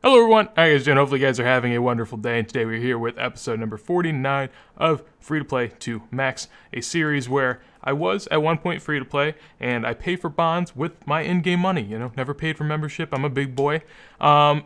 Hello everyone, how you guys doing? Hopefully you guys are having a wonderful day, and today we're here with episode number 49 of Free to Play to Max, a series where I was at one point free to play, and I pay for bonds with my in-game money, never paid for membership. I'm a big boy. I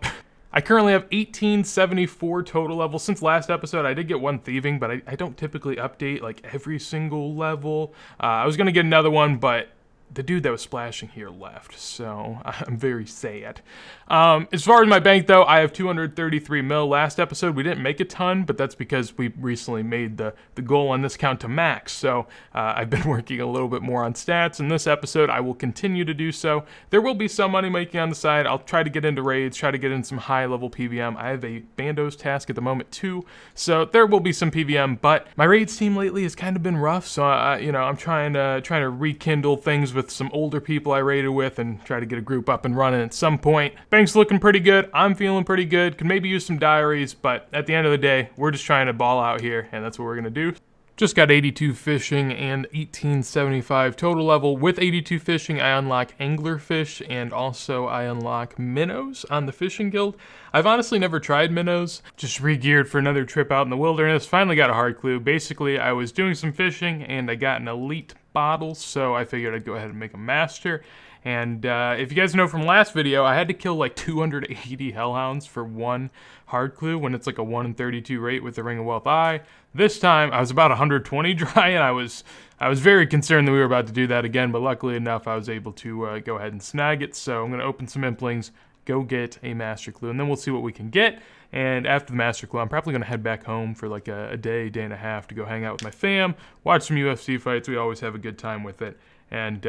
currently have 1874 total levels. Since last episode, I did get one thieving, but I don't typically update like every single level. I was gonna get another one, but the dude that was splashing here left, so I'm very sad. As far as my bank, though, I have 233 mil. Last episode, we didn't make a ton, but that's because we recently made the goal on this count to max, so I've been working a little bit more on stats. In this episode, I will continue to do so. There will be some money making on the side. I'll try to get into raids, try to get in some high-level PVM. I have a Bandos task at the moment, too, so there will be some PVM, but my raids team lately has kind of been rough, so, I'm trying to rekindle things with some older people I raided with and try to get a group up and running at some point. Bank's looking pretty good. I'm feeling pretty good. Could maybe use some diaries, but at the end of the day, we're just trying to ball out here, and that's what we're gonna do. Just got 82 fishing and 1875 total level. With 82 fishing, I unlock anglerfish, and also I unlock minnows on the fishing guild. I've honestly never tried minnows. Just re-geared for another trip out in the wilderness. Finally got a hard clue. Basically, I was doing some fishing, and I got an elite bottle, so I figured I'd go ahead and make a master. And if you guys know from last video, I had to kill like 280 hellhounds for one hard clue when it's like a 1 in 32 rate with the Ring of Wealth Eye. This time I was about 120 dry, and I was very concerned that we were about to do that again, but luckily enough I was able to go ahead and snag it. So I'm going to open some implings, go get a master clue, and then we'll see what we can get. And after the master clue, I'm probably going to head back home for like a day and a half to go hang out with my fam, watch some UFC fights. We always have a good time with it. And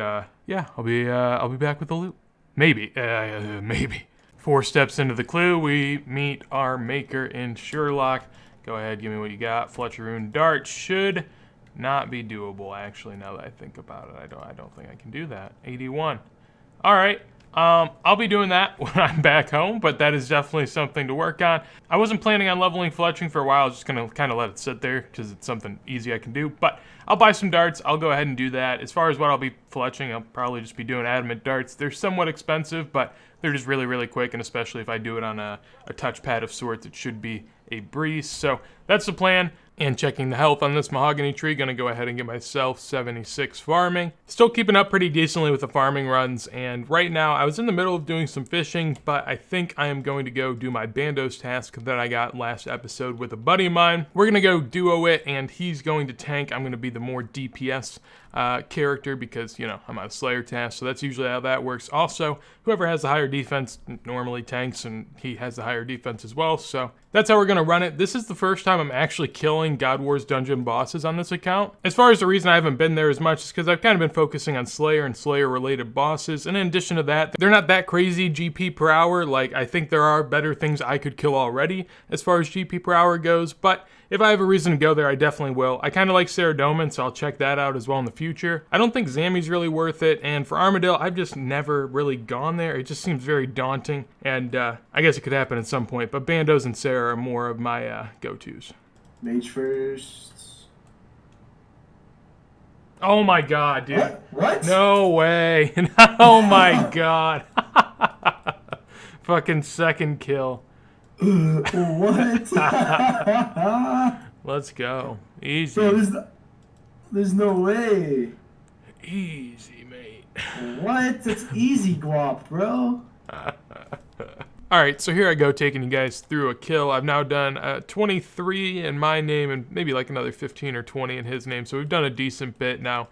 yeah, I'll be back with the loot. Maybe. 4 steps into the clue, we meet our maker in Sherlock. Go ahead, give me what you got. Fletcheroon Dart should not be doable, actually, now that I think about it. I don't think I can do that. 81. All right. I'll be doing that when I'm back home, but that is definitely something to work on. I wasn't planning on leveling fletching for a while. I was just going to kind of let it sit there because it's something easy I can do, but I'll buy some darts. I'll go ahead and do that. As far as what I'll be fletching, I'll probably just be doing adamant darts. They're somewhat expensive, but they're just really, really quick, and especially if I do it on a touchpad of sorts, it should be a breeze. So that's the plan. And checking the health on this mahogany tree, gonna go ahead and get myself 76 farming. Still keeping up pretty decently with the farming runs, and right now I was in the middle of doing some fishing, but I think I am going to go do my Bandos task that I got last episode with a buddy of mine. We're gonna go duo it, and he's going to tank. I'm gonna be the more DPS character because, I'm on a Slayer task, so that's usually how that works. Also, whoever has the higher defense normally tanks, and he has the higher defense as well, so that's how we're gonna run it. This is the first time I'm actually killing God Wars dungeon bosses on this account. As far as the reason I haven't been there as much is because I've kind of been focusing on Slayer and Slayer related bosses, and in addition to that, they're not that crazy GP per hour. Like, I think there are better things I could kill already as far as GP per hour goes, but if I have a reason to go there, I definitely will. I kind of like Saradomin, so I'll check that out as well in the future. I don't think Zammy's really worth it, and for Armadale, I've just never really gone there. It just seems very daunting, and I guess it could happen at some point, but Bandos and Sarah are more of my go-tos. Mage first. Oh my god, dude. What? No way. Oh my god. Fucking second kill. What? Let's go. Easy. Bro, there's no way. Easy, mate. What? It's easy guap, bro. Alright, so here I go taking you guys through a kill. I've now done 23 in my name and maybe like another 15 or 20 in his name, so we've done a decent bit now.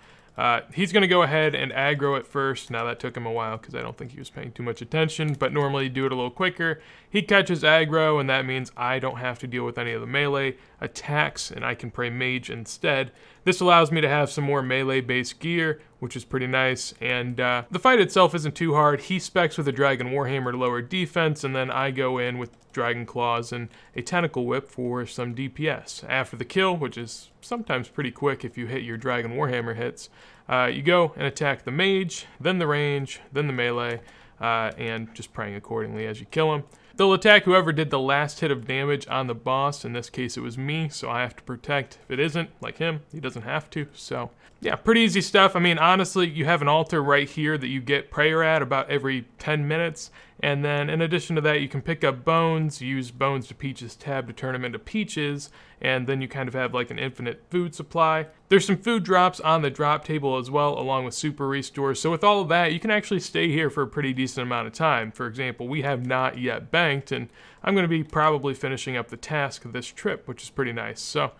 He's going to go ahead and aggro it first. Now that took him a while because I don't think he was paying too much attention, but normally you do it a little quicker. He catches aggro, and that means I don't have to deal with any of the melee attacks, and I can play mage instead. This allows me to have some more melee-based gear, which is pretty nice, and the fight itself isn't too hard. He specs with a Dragon Warhammer to lower defense, and then I go in with Dragon Claws and a Tentacle Whip for some DPS. After the kill, which is sometimes pretty quick if you hit your Dragon Warhammer hits, you go and attack the mage, then the range, then the melee, and just praying accordingly as you kill him. They'll attack whoever did the last hit of damage on the boss. In this case, it was me, so I have to protect. If it isn't, like him, he doesn't have to. So, yeah, pretty easy stuff. I mean, honestly, you have an altar right here that you get prayer at about every 10 minutes, And then in addition to that, you can pick up bones, use bones to Peach's tab to turn them into peaches, and then you kind of have like an infinite food supply. There's some food drops on the drop table as well, along with super restores. So with all of that, you can actually stay here for a pretty decent amount of time. For example, we have not yet banked, and I'm going to be probably finishing up the task of this trip, which is pretty nice. So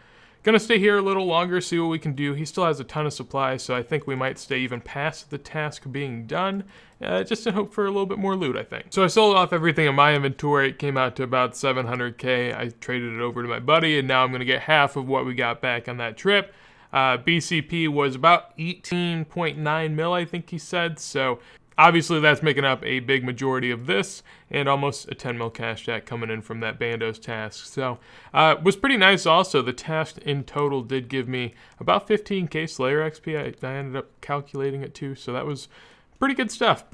gonna stay here a little longer, see what we can do. He still has a ton of supplies, so I think we might stay even past the task being done, just in hope for a little bit more loot, I think. So I sold off everything in my inventory. It came out to about 700k. I traded it over to my buddy, and now I'm gonna get half of what we got back on that trip. BCP was about 18.9 mil, I think he said, so obviously that's making up a big majority of this, and almost a 10 mil cash jack coming in from that Bandos task. So it was pretty nice also. The task in total did give me about 15k Slayer XP. I ended up calculating it too, so that was pretty good stuff,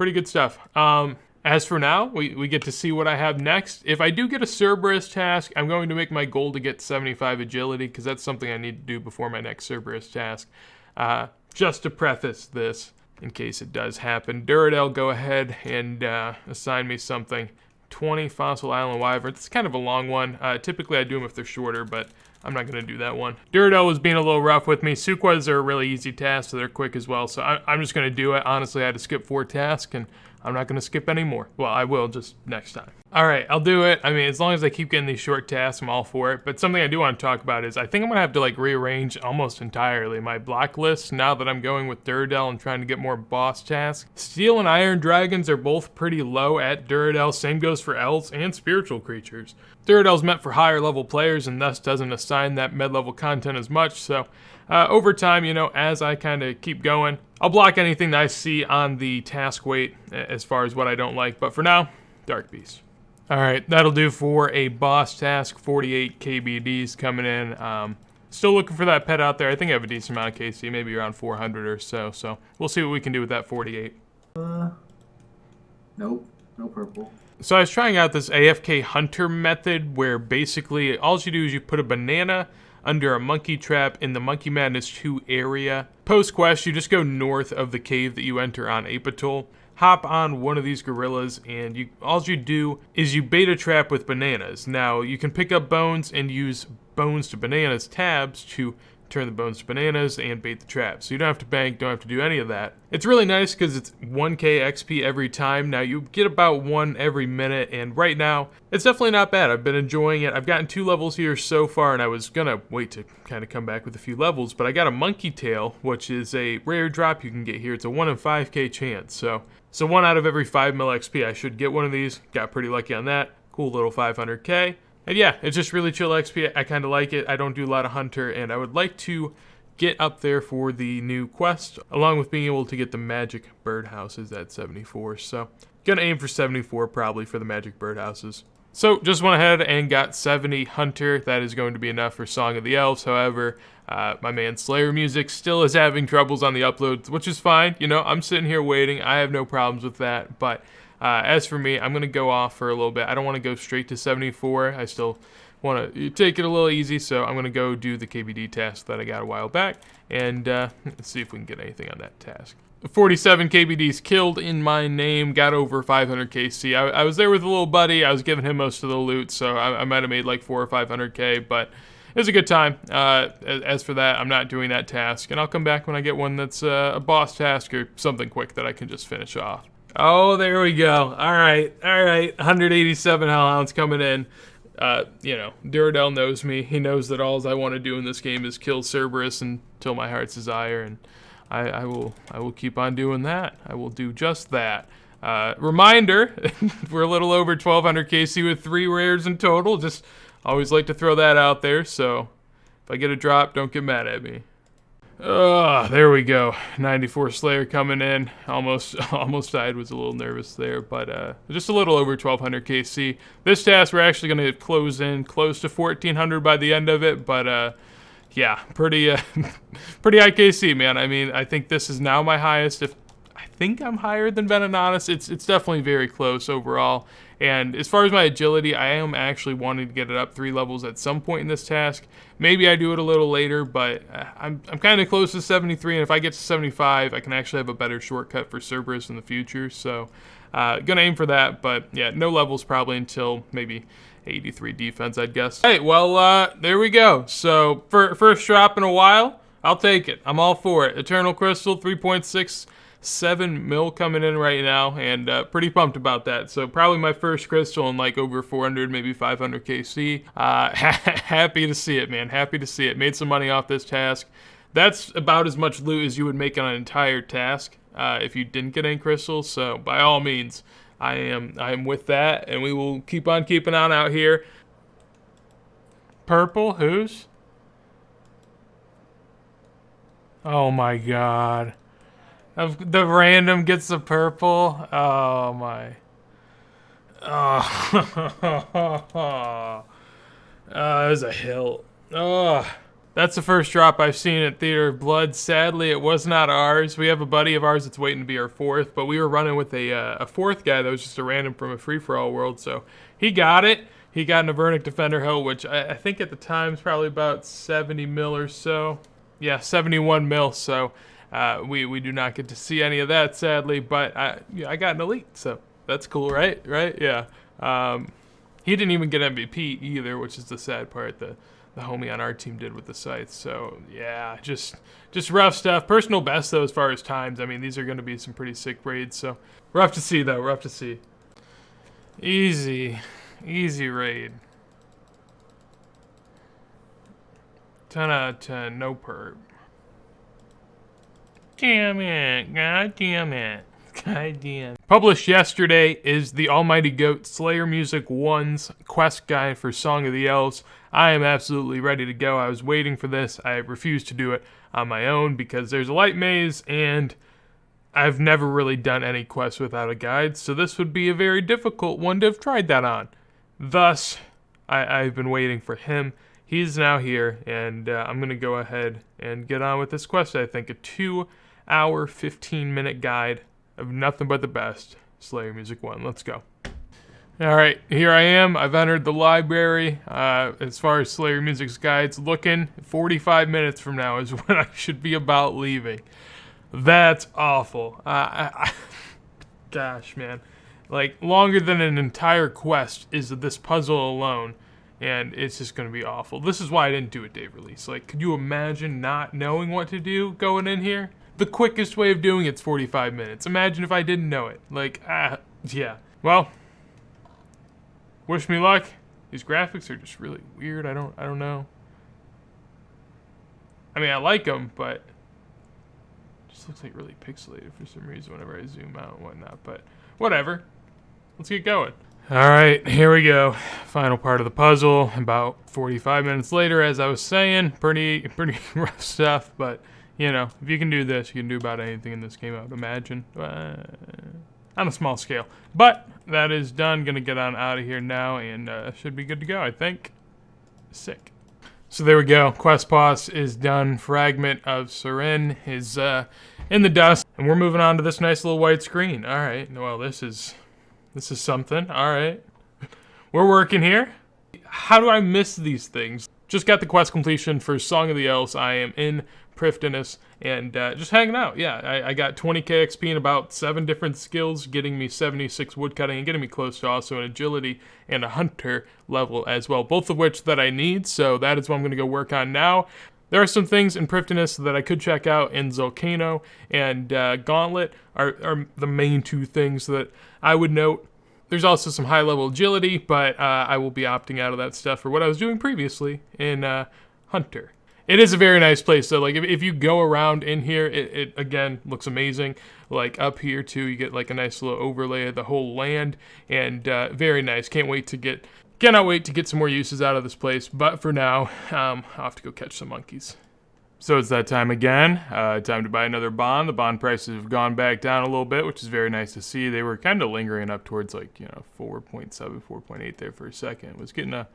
As for now, we get to see what I have next. If I do get a Cerberus task, I'm going to make my goal to get 75 agility, because that's something I need to do before my next Cerberus task. Just to preface this, in case it does happen, Duradel, go ahead and assign me something. 20 Fossil Island Wyvern. It's kind of a long one. Typically I do them if they're shorter, but I'm not going to do that one. Duradel was being a little rough with me. Suquas are a really easy task, so they're quick as well. So I'm just going to do it. Honestly, I had to skip 4 tasks, and I'm not going to skip any more. Well, I will, just next time. All right, I'll do it. I mean, as long as I keep getting these short tasks, I'm all for it. But something I do want to talk about is I think I'm going to have to like rearrange almost entirely my block list now that I'm going with Duradel and trying to get more boss tasks. Steel and Iron Dragons are both pretty low at Duradel. Same goes for Elves and Spiritual Creatures. Duradel's meant for higher level players and thus doesn't assign that mid-level content as much. So over time, you know, as I kind of keep going, I'll block anything that I see on the task weight as far as what I don't like. But for now, Dark Beast. All right, that'll do for a boss task. 48 KBDs coming in. Still looking for that pet out there. I think I have a decent amount of KC, maybe around 400 or so. So we'll see what we can do with that 48. Nope, no purple. So I was trying out this AFK Hunter method where basically all you do is you put a banana under a monkey trap in the Monkey Madness 2 area. Post-quest, you just go north of the cave that you enter on Apatol, hop on one of these gorillas, and all you do is you bait a trap with bananas. Now, you can pick up bones and use bones to bananas tabs to turn the bones to bananas and bait the trap. So you don't have to bank, don't have to do any of that. It's really nice because it's 1k XP every time. Now you get about 1 every minute, and right now it's definitely not bad. I've been enjoying it. I've gotten 2 levels here so far, and I was gonna wait to kind of come back with a few levels, but I got a Monkey Tail, which is a rare drop you can get here. It's a 1 in 5k chance. So 1 out of every 5 mil XP I should get one of these. Got pretty lucky on that. Cool little 500k. And yeah, it's just really chill XP. I kind of like it. I don't do a lot of Hunter, and I would like to get up there for the new quest, along with being able to get the magic birdhouses at 74. So gonna aim for 74 probably for the magic birdhouses. So just went ahead and got 70 Hunter. That is going to be enough for Song of the Elves. However, my man Slayer Music still is having troubles on the uploads, which is fine. You know, I'm sitting here waiting. I have no problems with that, but as for me, I'm going to go off for a little bit. I don't want to go straight to 74. I still want to take it a little easy, so I'm going to go do the KBD task that I got a while back, and let's see if we can get anything on that task. 47 KBDs killed in my name, got over 500 KC. I was there with a little buddy. I was giving him most of the loot, so I might have made like 400 or 500k, but it was a good time. As for that, I'm not doing that task, and I'll come back when I get one that's a boss task or something quick that I can just finish off. Oh, there we go. All right. 187 Hellhounds coming in. You know, Duradel knows me. He knows that all I want to do in this game is kill Cerberus until my heart's desire, and I will keep on doing that. I will do just that. Reminder, we're a little over 1200 KC with 3 rares in total. Just always like to throw that out there, so if I get a drop, don't get mad at me. There we go. 94 Slayer coming in. Almost died. Was a little nervous there, but just a little over 1200 KC. This task we're actually going to close in close to 1400 by the end of it, but yeah, pretty pretty high KC, man. I mean, I think this is now my highest. If I think I'm higher than Venonattus, it's definitely very close overall. And as far as my agility, I am actually wanting to get it up 3 levels at some point in this task. Maybe I do it a little later, but I'm kind of close to 73, and if I get to 75, I can actually have a better shortcut for Cerberus in the future. So Gonna aim for that, but yeah, no levels probably until maybe 83 defense, I'd guess. Hey, well, there we go. So, first drop in a while, I'll take it. I'm all for it. Eternal Crystal, 3.67 mil coming in right now, and pretty pumped about that. So, probably my first crystal in like over 400, maybe 500 KC. Happy to see it, man. Happy to see it. Made some money off this task. That's about as much loot as you would make on an entire task if you didn't get any crystals. So, by all means, I am with that, and we will keep on keeping on out here. Purple, who's? Oh my god. The random gets the purple. Oh my. Oh. There's a hill. Oh. That's the first drop I've seen at Theater of Blood. Sadly, it was not ours. We have a buddy of ours that's waiting to be our fourth, but we were running with a fourth guy that was just a random from a free-for-all world, so he got it. He got an Avernic Defender Hill, which I think at the time is probably about 70 mil or so. Yeah, 71 mil, so we do not get to see any of that, sadly, but I got an Elite, so that's cool, right? Right? Yeah. He didn't even get MVP either, which is the sad part. The homie on our team did with the sights. So yeah, just rough stuff. Personal best though as far as times. I mean, these are going to be some pretty sick raids. So rough to see though. Rough to see. Easy raid. 10 out of 10. No perp. Damn it! God damn it! God damn. Published yesterday is the Almighty Goat Slayer Music 1's quest guide for Song of the Elves. I am absolutely ready to go. I was waiting for this. I refused to do it on my own because there's a light maze and I've never really done any quests without a guide, so this would be a very difficult one to have tried that on. Thus, I've been waiting for him. He's now here, and I'm going to go ahead and get on with this quest. I think a 2-hour, 15-minute guide of nothing but the best. Slayer Music 1. Let's go. Alright, here I am. I've entered the library. As far as Slayer Music's guides, looking 45 minutes from now is when I should be about leaving. That's awful. Gosh, man. Like, longer than an entire quest is this puzzle alone, and it's just going to be awful. This is why I didn't do a day release. Like, could you imagine not knowing what to do going in here? The quickest way of doing it's 45 minutes. Imagine if I didn't know it. Like, yeah. Well, wish me luck. These graphics are just really weird. I don't know. I mean, I like them, but it just looks like really pixelated for some reason whenever I zoom out and whatnot. But whatever. Let's get going. All right, here we go. Final part of the puzzle. About 45 minutes later, as I was saying, pretty rough stuff, but you know, if you can do this, you can do about anything in this game, I would imagine. On a small scale. But that is done. Gonna get on out of here now, and should be good to go, I think. Sick. So there we go. Quest pause is done. Fragment of Seren is in the dust, and we're moving on to this nice little white screen. All right. Well, this is something. All right. We're working here. How do I miss these things? Just got the quest completion for Song of the Elves. I am in Prifddinas and just hanging out. Yeah, I got 20k XP in about 7 different skills, getting me 76 woodcutting and getting me close to also an agility and a hunter level as well, both of which that I need, so that is what I'm going to go work on now. There are some things in Prifddinas that I could check out in Zolcano, and Gauntlet are the main 2 things that I would note. There's also some high-level agility, but I will be opting out of that stuff for what I was doing previously in Hunter. It is a very nice place, though. Like, if you go around in here, it again, looks amazing. Like, up here, too, you get, like, a nice little overlay of the whole land, and very nice. Cannot wait to get some more uses out of this place, but for now, I'll have to go catch some monkeys. So it's that time again. Time to buy another bond. The bond prices have gone back down a little bit, which is very nice to see. They were kind of lingering up towards, like, 4.7, 4.8 there for a second. It was getting a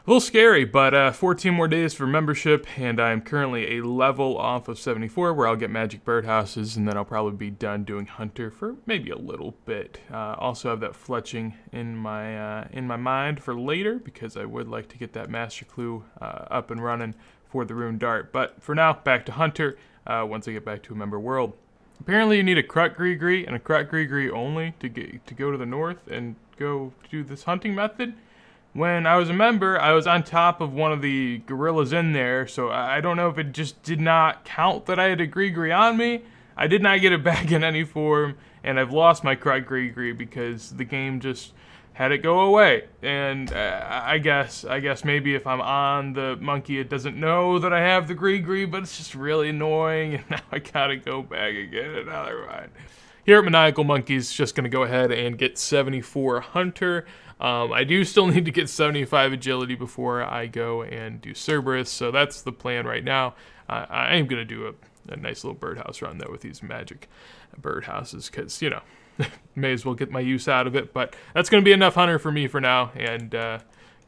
little scary, but 14 more days for membership, and I'm currently a level off of 74, where I'll get magic birdhouses, and then I'll probably be done doing Hunter for maybe a little bit. Also have that fletching in my mind for later, because I would like to get that Master Clue up and running for the Rune Dart. But for now, back to Hunter once I get back to a member world. Apparently you need a Krut Gree and a Krut Gree only to go to the north and go do this hunting method. When I was a member, I was on top of one of the gorillas in there, so I don't know if it just did not count that I had a Gree on me. I did not get it back in any form, and I've lost my Krut Gree because the game just had it go away. And I guess maybe if I'm on the monkey, it doesn't know that I have the Gree, but it's just really annoying, and now I gotta go back again. Another one. Here at Maniacal Monkeys, just gonna go ahead and get 74 Hunter. I do still need to get 75 Agility before I go and do Cerberus, so that's the plan right now. I am gonna do a nice little birdhouse run though with these magic birdhouses, because, you know, may as well get my use out of it. But that's going to be enough Hunter for me for now, and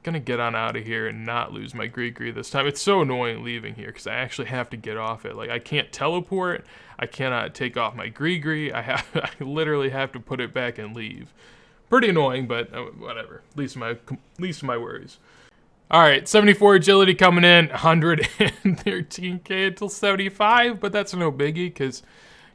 gonna get on out of here and not lose my Gree this time. It's so annoying leaving here because I actually have to get off it. Like, I can't teleport, I cannot take off my Gree. I literally have to put it back and leave. Pretty annoying, but whatever. Least of my worries. All right, 74 Agility coming in, 113k until 75, but that's no biggie because,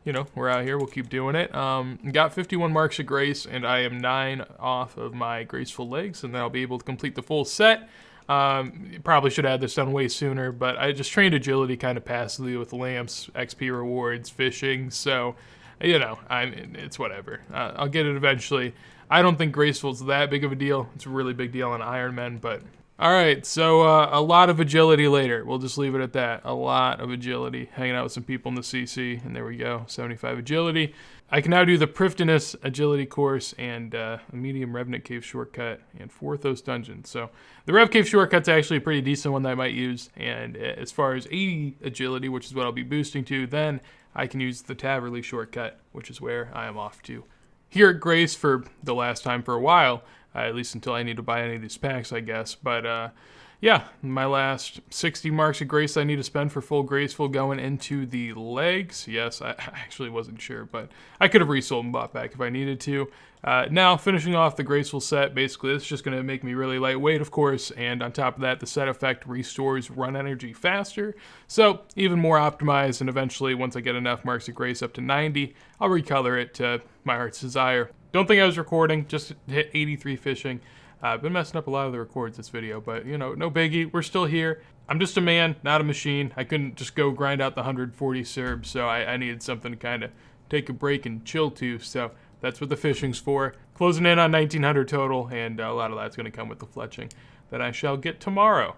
you know, we're out here, we'll keep doing it. Got 51 Marks of Grace, and I am 9 off of my Graceful Legs, and then I'll be able to complete the full set. Probably should have had this done way sooner, but I just trained Agility kind of passively with lamps, XP rewards, fishing, so, you know, it's whatever. I'll get it eventually. I don't think Graceful's that big of a deal. It's a really big deal on Iron Men, but... Alright, so a lot of Agility later. We'll just leave it at that. A lot of Agility. Hanging out with some people in the CC, and there we go, 75 Agility. I can now do the Prifddinas Agility course and a medium Revenant Cave shortcut and Forthos Dungeon. So the Rev Cave shortcut's actually a pretty decent one that I might use, and as far as 80 Agility, which is what I'll be boosting to, then I can use the Taverley shortcut, which is where I am off to. Here at Grace for the last time for a while, at least until I need to buy any of these packs, I guess. But, yeah, my last 60 Marks of Grace I need to spend for full Graceful going into the legs. Yes, I actually wasn't sure, but I could have resold and bought back if I needed to. Now, finishing off the Graceful set, basically, it's just going to make me really lightweight, of course, and on top of that, the set effect restores run energy faster, so even more optimized, and eventually, once I get enough Marks of Grace up to 90, I'll recolor it to my heart's desire. Don't think I was recording, just hit 83 fishing. I've been messing up a lot of the records this video, but, you know, no biggie. We're still here. I'm just a man, not a machine. I couldn't just go grind out the 140 Cerbs, so I needed something to kind of take a break and chill to, so that's what the fishing's for. Closing in on 1900 total, and a lot of that's going to come with the fletching that I shall get tomorrow.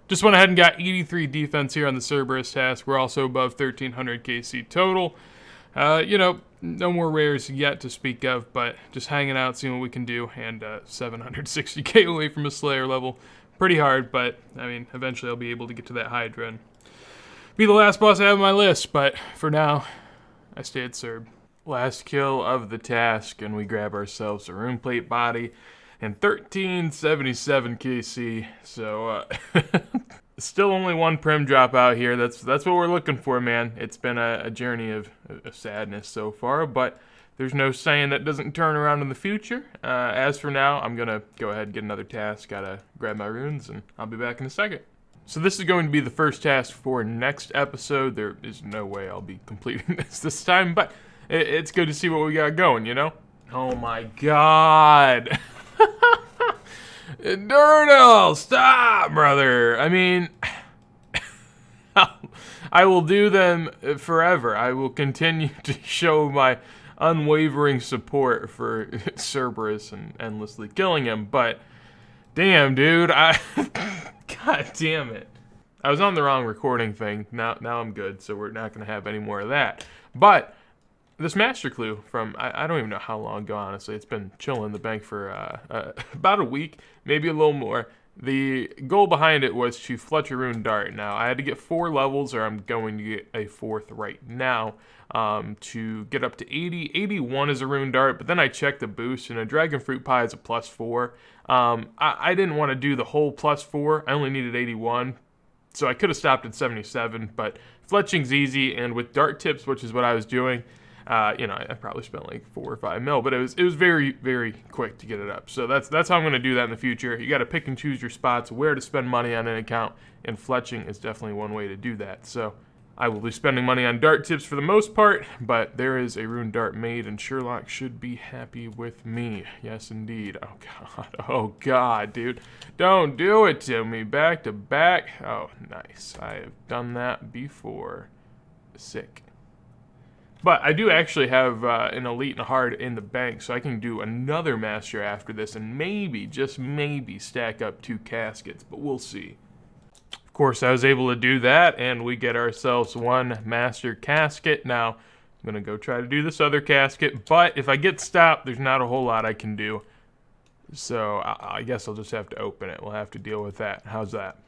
Just went ahead and got 83 defense here on the Cerberus task. We're also above 1300 KC total. You know, no more rares yet to speak of, but just hanging out, seeing what we can do, and 760k away from a Slayer level. Pretty hard, but, I mean, eventually I'll be able to get to that Hydra and be the last boss I have on my list, but for now, I stay at Cerb. Last kill of the task, and we grab ourselves a Rune Plate body and 1377 KC, so, still only one Prim drop out here. That's what we're looking for, man. It's been a journey of sadness so far, but there's no saying that doesn't turn around in the future. As for now, I'm going to go ahead and get another task. Gotta grab my runes, and I'll be back in a second. So this is going to be the first task for next episode. There is no way I'll be completing this time, but it's good to see what we got going, you know? Oh my god! Durnal, stop, brother. I mean, I will do them forever. I will continue to show my unwavering support for Cerberus and endlessly killing him, but damn, dude, god damn it. I was on the wrong recording thing. Now I'm good, so we're not going to have any more of that. But this Master Clue from, I don't even know how long ago, honestly. It's been chilling in the bank for about a week, maybe a little more. The goal behind it was to Fletcher Rune Dart. Now, I had to get 4 levels, or I'm going to get a 4th right now, to get up to 80. 81 is a Rune Dart, but then I checked the boost, and a Dragon Fruit Pie is a +4. I didn't want to do the whole +4. I only needed 81, so I could have stopped at 77, but fletching's easy, and with Dart Tips, which is what I was doing, you know, I probably spent like 4 or 5 mil, but it was very, very quick to get it up. So that's how I'm going to do that in the future. You got to pick and choose your spots, where to spend money on an account, and fletching is definitely one way to do that. So I will be spending money on dart tips for the most part, but there is a rune dart made, and Sherlock should be happy with me. Yes, indeed. Oh, God. Oh, God, dude. Don't do it to me. Back to back. Oh, nice. I have done that before. Sick. But I do actually have an elite and a hard in the bank, so I can do another master after this and maybe, just maybe, stack up 2 caskets, but we'll see. Of course, I was able to do that, and we get ourselves 1 master casket. Now, I'm going to go try to do this other casket, but if I get stopped, there's not a whole lot I can do. So, I guess I'll just have to open it. We'll have to deal with that. How's that?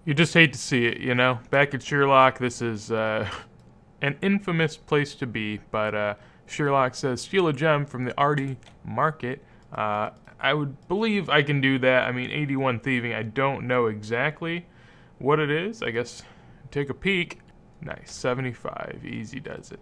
You just hate to see it, you know? Back at Sherlock, this is an infamous place to be, but Sherlock says, steal a gem from the Arty Market. I would believe I can do that. I mean, 81 thieving, I don't know exactly what it is. I guess take a peek. Nice, 75, easy does it.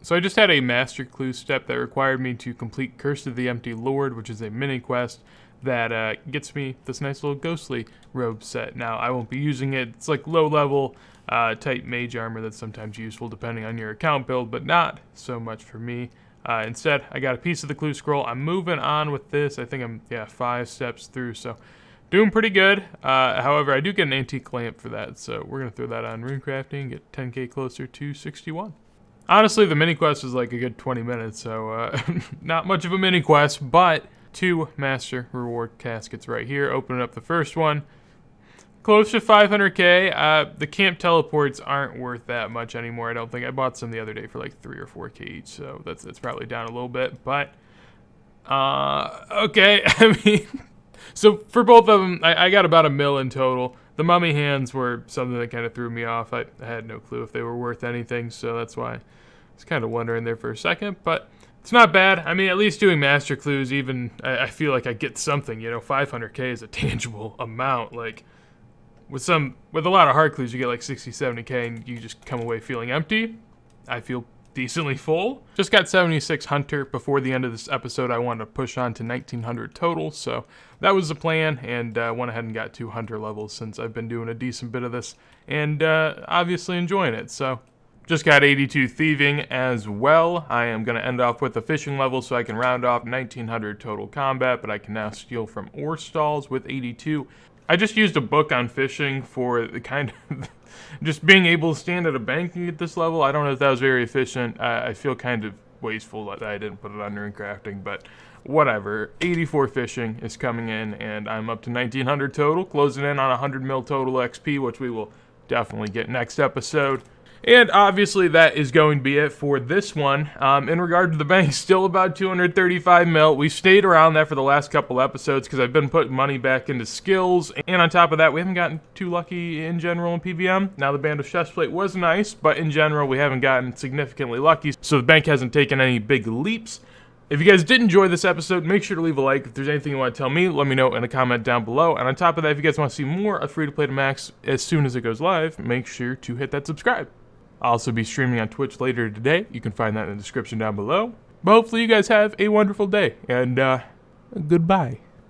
So I just had a master clue step that required me to complete Curse of the Empty Lord, which is a mini quest that gets me this nice little ghostly robe set. Now I won't be using it. It's like low level type mage armor that's sometimes useful depending on your account build, but not so much for me. Instead, I got a piece of the clue scroll. I'm moving on with this. I think I'm 5 steps through, so doing pretty good. However, I do get an antique lamp for that, so we're going to throw that on runecrafting, get 10k closer to 61. Honestly, the mini quest is like a good 20 minutes, so not much of a mini quest, but 2 master reward caskets right here. Opening up the first one. Close to 500k. The camp teleports aren't worth that much anymore, I don't think. I bought some the other day for like 3 or 4k each, so that's probably down a little bit, but okay. I mean, so for both of them, I got about $1 million in total. The mummy hands were something that kind of threw me off. I had no clue if they were worth anything, so that's why I was kind of wondering there for a second, but it's not bad. I mean, at least doing master clues, even, I feel like I get something, you know. 500k is a tangible amount. Like, with a lot of hard clues, you get like 60, 70k, and you just come away feeling empty. I feel decently full. Just got 76 hunter before the end of this episode. I wanted to push on to 1900 total, so that was the plan, and went ahead and got 2 hunter levels since I've been doing a decent bit of this, and obviously enjoying it. So just got 82 thieving as well. I am going to end off with a fishing level so I can round off 1900 total combat, but I can now steal from ore stalls with 82. I just used a book on fishing for the kind of just being able to stand at a bank at this level. I don't know if that was very efficient. I feel kind of wasteful that I didn't put it on runecrafting, but whatever. 84 fishing is coming in, and I'm up to 1900 total, closing in on 100 mil total XP, which we will definitely get next episode. And obviously that is going to be it for this one. In regard to the bank, still about 235 mil. We've stayed around that for the last couple episodes because I've been putting money back into skills. And on top of that, we haven't gotten too lucky in general in PVM. Now the Band of Chestplate was nice, but in general we haven't gotten significantly lucky. So the bank hasn't taken any big leaps. If you guys did enjoy this episode, make sure to leave a like. If there's anything you want to tell me, let me know in a comment down below. And on top of that, if you guys want to see more of Free to Play to Max as soon as it goes live, make sure to hit that subscribe. I'll also be streaming on Twitch later today. You can find that in the description down below. But hopefully you guys have a wonderful day, and goodbye.